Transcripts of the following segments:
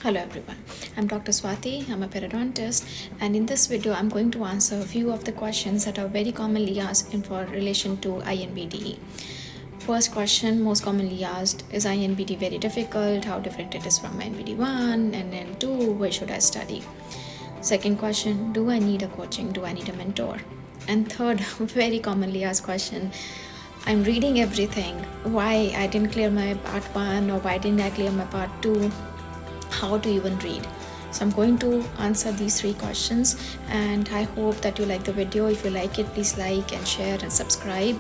Hello everyone, I'm Dr. Swati, I'm a periodontist, and in this video I'm going to answer a few of the questions that are very commonly asked in for relation to INBDE. First question most commonly asked, is INBD very difficult? How different it is from INBD 1? And then 2, where should I study? Second question, do I need a coaching? Do I need a mentor? And third, very commonly asked question, I'm reading everything. Why I didn't clear my part 1 or why didn't I clear my part 2? How to even read? So I'm going to answer these 3 questions and I hope that you like the video. If you like it, please like and share and subscribe,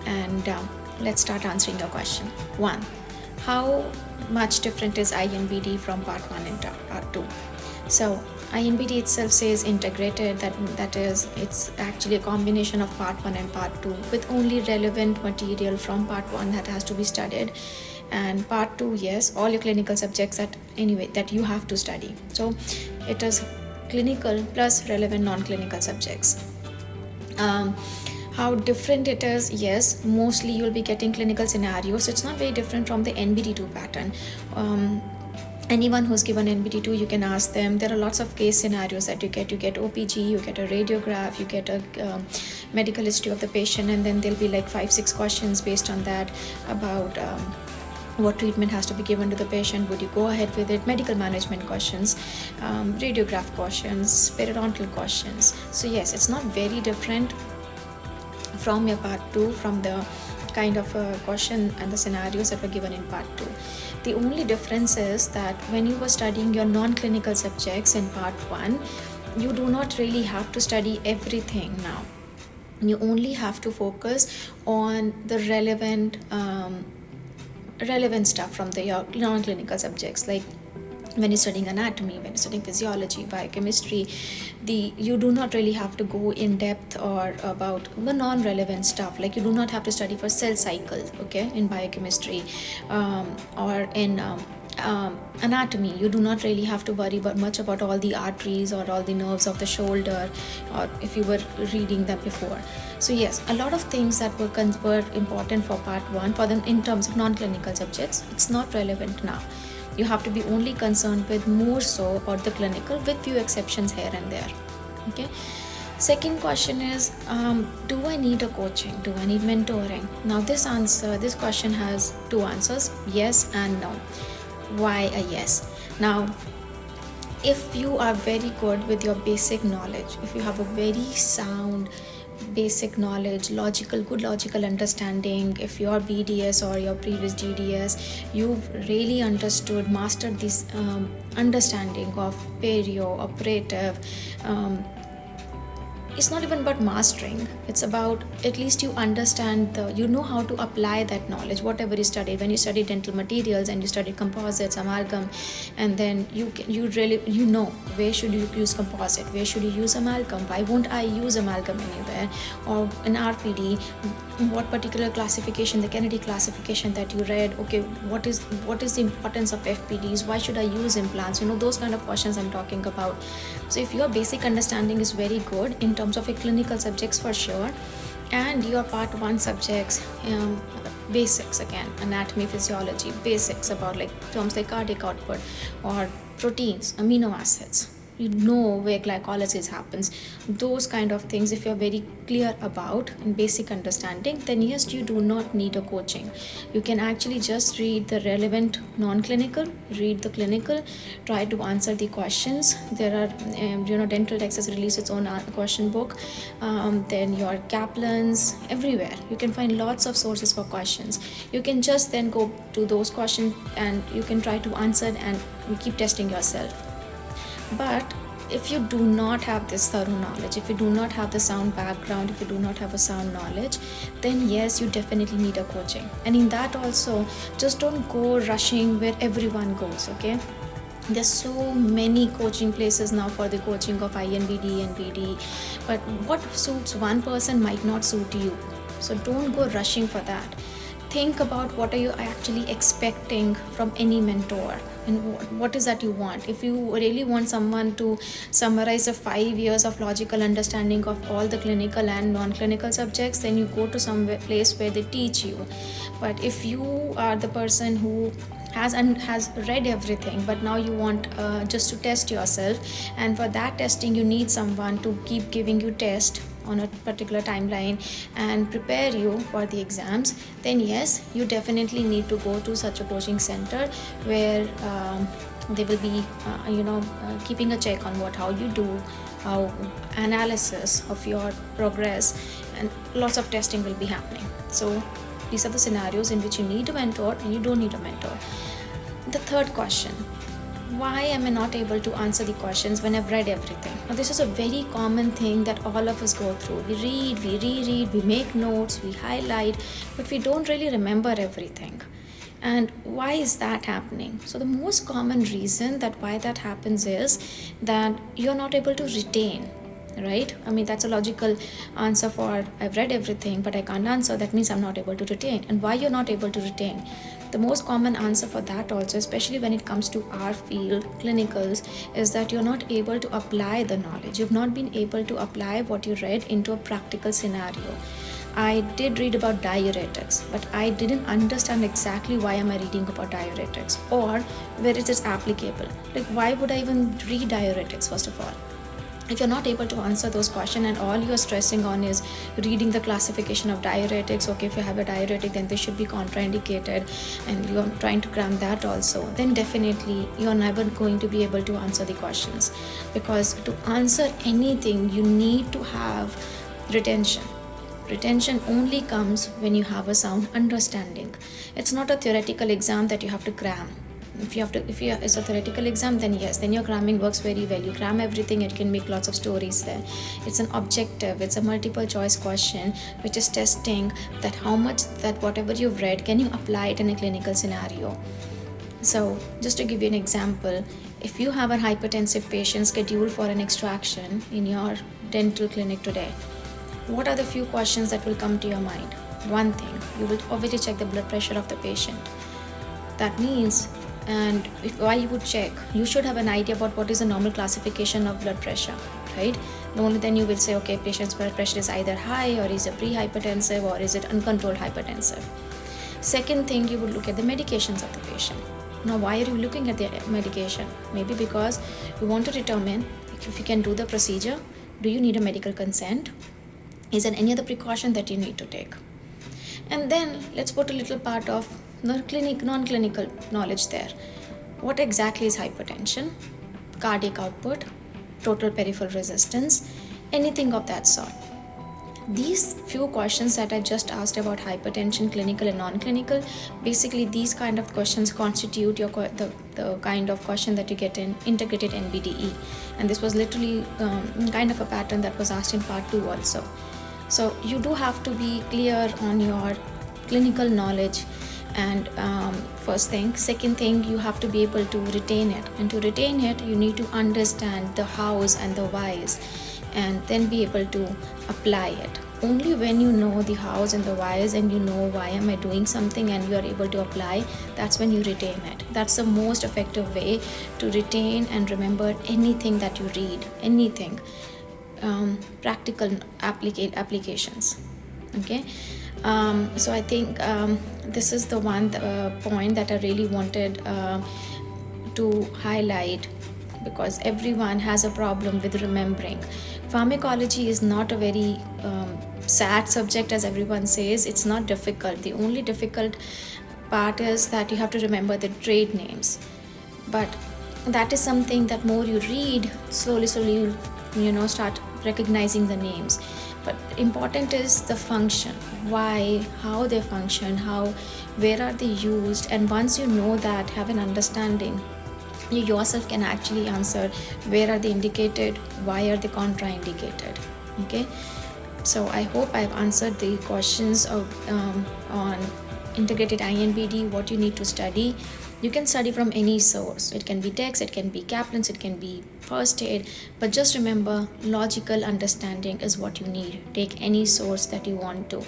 and let's start answering the question. 1. How much different is INBD from part 1 and part 2? So INBD itself says integrated, that is, it's actually a combination of part 1 and part 2 with only relevant material from part 1 that has to be studied, and part 2, yes, all your clinical subjects that you have to study. So it is clinical plus relevant non-clinical subjects. How different it is, yes, mostly you'll be getting clinical scenarios. It's not very different from the NBD2 pattern. Anyone who's given NBD2, you can ask them. There are lots of case scenarios that you get. You get OPG, you get a radiograph, you get a medical history of the patient, and then there'll be like 5-6 questions based on that about what treatment has to be given to the patient, would you go ahead with it, medical management questions, radiograph questions, periodontal questions. So yes, it's not very different from your part 2, from the kind of question and the scenarios that were given in part 2. The only difference is that when you were studying your non-clinical subjects in part 1, you do not really have to study everything now. You only have to focus on the relevant stuff from the non-clinical subjects, like when you're studying anatomy, when you're studying physiology, biochemistry, you do not really have to go in depth or about the non-relevant stuff. Like you do not have to study for cell cycle, okay, in biochemistry, or in anatomy. You do not really have to worry much about all the arteries or all the nerves of the shoulder, or if you were reading them before. So yes, a lot of things that were important for part 1 for them in terms of non-clinical subjects, it's not relevant now. You have to be only concerned with more so about the clinical, with few exceptions here and there. Okay. Second question is, do I need a coaching? Do I need mentoring? Now this question has 2 answers, yes and no. Why a yes? Now, if you are very good with your basic knowledge, if you have a very sound basic knowledge, good logical understanding, if your BDS or your previous GDS, you've really mastered this understanding of perio, operative, it's not even about mastering, it's about at least you understand you know how to apply that knowledge, whatever you studied. When you study dental materials and you study composites, amalgam, and then you know where should you use composite, where should you use amalgam, why won't I use amalgam anywhere, or an RPD, what particular classification, the Kennedy classification that you read, okay, what is the importance of FPDs, why should I use implants, those kind of questions I'm talking about. So if your basic understanding is very good in terms of your clinical subjects for sure, and your part 1 subjects, basics, again, anatomy, physiology, basics about like terms like cardiac output or proteins, amino acids, where glycolysis happens, those kind of things, if you're very clear about in basic understanding, then yes, you do not need a coaching. You can actually just read the relevant non-clinical, read the clinical, try to answer the questions. There are Dental Texas released its own question book, then your Kaplan's, everywhere you can find lots of sources for questions. You can just then go to those questions and you can try to answer and keep testing yourself. But if you do not have this thorough knowledge, if you do not have the sound background, if you do not have a sound knowledge, then yes, you definitely need a coaching. And in that also, just don't go rushing where everyone goes, okay? There's so many coaching places now for the coaching of INBD and BD, but what suits one person might not suit you. So don't go rushing for that. Think about what are you actually expecting from any mentor, and what is that you want. If you really want someone to summarize the 5 years of logical understanding of all the clinical and non-clinical subjects, then you go to some place where they teach you. But if you are the person who has read everything, but now you want just to test yourself, and for that testing you need someone to keep giving you test on a particular timeline and prepare you for the exams, then yes, you definitely need to go to such a coaching center where they will be keeping a check on how you do, how analysis of your progress, and lots of testing will be happening. So these are the scenarios in which you need a mentor and you don't need a mentor. The third question: why am I not able to answer the questions when I've read everything? Now, this is a very common thing that all of us go through. We read, we reread, we make notes, we highlight, but we don't really remember everything. And why is that happening? So the most common reason that why that happens is that you're not able to retain, right? I mean, that's a logical answer for I've read everything but I can't answer. That means I'm not able to retain. And why you're not able to retain? The most common answer for that also, especially when it comes to our field, clinicals, is that you're not able to apply the knowledge. You've not been able to apply what you read into a practical scenario. I did read about diuretics, but I didn't understand exactly why am I reading about diuretics or where it is applicable. Like, why would I even read diuretics first of all? If you're not able to answer those questions and all you're stressing on is reading the classification of diuretics, okay, if you have a diuretic then they should be contraindicated, and you're trying to cram that also, then definitely you're never going to be able to answer the questions. Because to answer anything you need to have retention. Retention only comes when you have a sound understanding. It's not a theoretical exam that you have to cram. If it's a theoretical exam, then yes, then your cramming works very well. You cram everything, it can make lots of stories there. It's an objective, it's a multiple choice question which is testing that how much that whatever you've read, can you apply it in a clinical scenario. So just to give you an example, if you have a hypertensive patient scheduled for an extraction in your dental clinic today, what are the few questions that will come to your mind? One thing, you will obviously check the blood pressure of the patient. That means, and why you would check, you should have an idea about what is the normal classification of blood pressure, right? Only then you will say, okay, patient's blood pressure is either high or is it pre-hypertensive or is it uncontrolled hypertensive. Second thing, you would look at the medications of the patient. Now, why are you looking at the medication? Maybe because you want to determine if you can do the procedure. Do you need a medical consent? Is there any other precaution that you need to take? And then let's put a little part of non-clinical knowledge there. What exactly is hypertension? Cardiac output, total peripheral resistance, anything of that sort. These few questions that I just asked about hypertension, clinical and non-clinical, basically these kind of questions constitute the kind of question that you get in integrated NBDE. And this was literally kind of a pattern that was asked in part 2 also. So you do have to be clear on your clinical knowledge, and first thing. Second thing, you have to be able to retain it, and to retain it you need to understand the hows and the whys, and then be able to apply it. Only when you know the hows and the whys and you know why am I doing something and you are able to apply, that's when you retain it. That's the most effective way to retain and remember anything that you read, anything. Practical applications. Okay, so I think this is the one point that I really wanted to highlight, because everyone has a problem with remembering. Pharmacology is not a very sad subject as everyone says. It's not difficult. The only difficult part is that you have to remember the trade names, but that is something that more you read, slowly you'll start recognizing the names. But important is the function, why, how they function, where are they used, and once you know that, have an understanding, you yourself can actually answer where are they indicated, why are they contraindicated. Okay, so I hope I've answered the questions on integrated INBD, what you need to study. You can study from any source. It can be text, it can be Kaplan's, it can be first aid, but just remember, logical understanding is what you need. Take any source that you want to.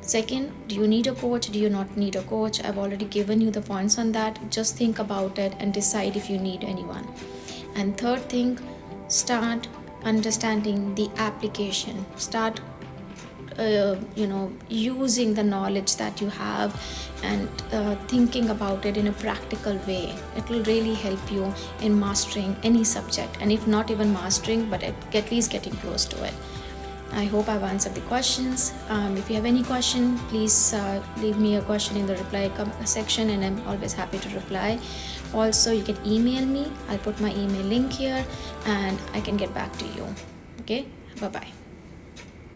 Second, do you need a coach? Do you not need a coach? I've already given you the points on that. Just think about it and decide if you need anyone. And third thing, start understanding the application. Start using the knowledge that you have and thinking about it in a practical way, it will really help you in mastering any subject, and if not even mastering, but at least getting close to it. I hope I've answered the questions. If you have any question, please leave me a question in the reply section, and I'm always happy to reply. Also, you can email me. I'll put my email link here, and I can get back to you. Okay, bye bye.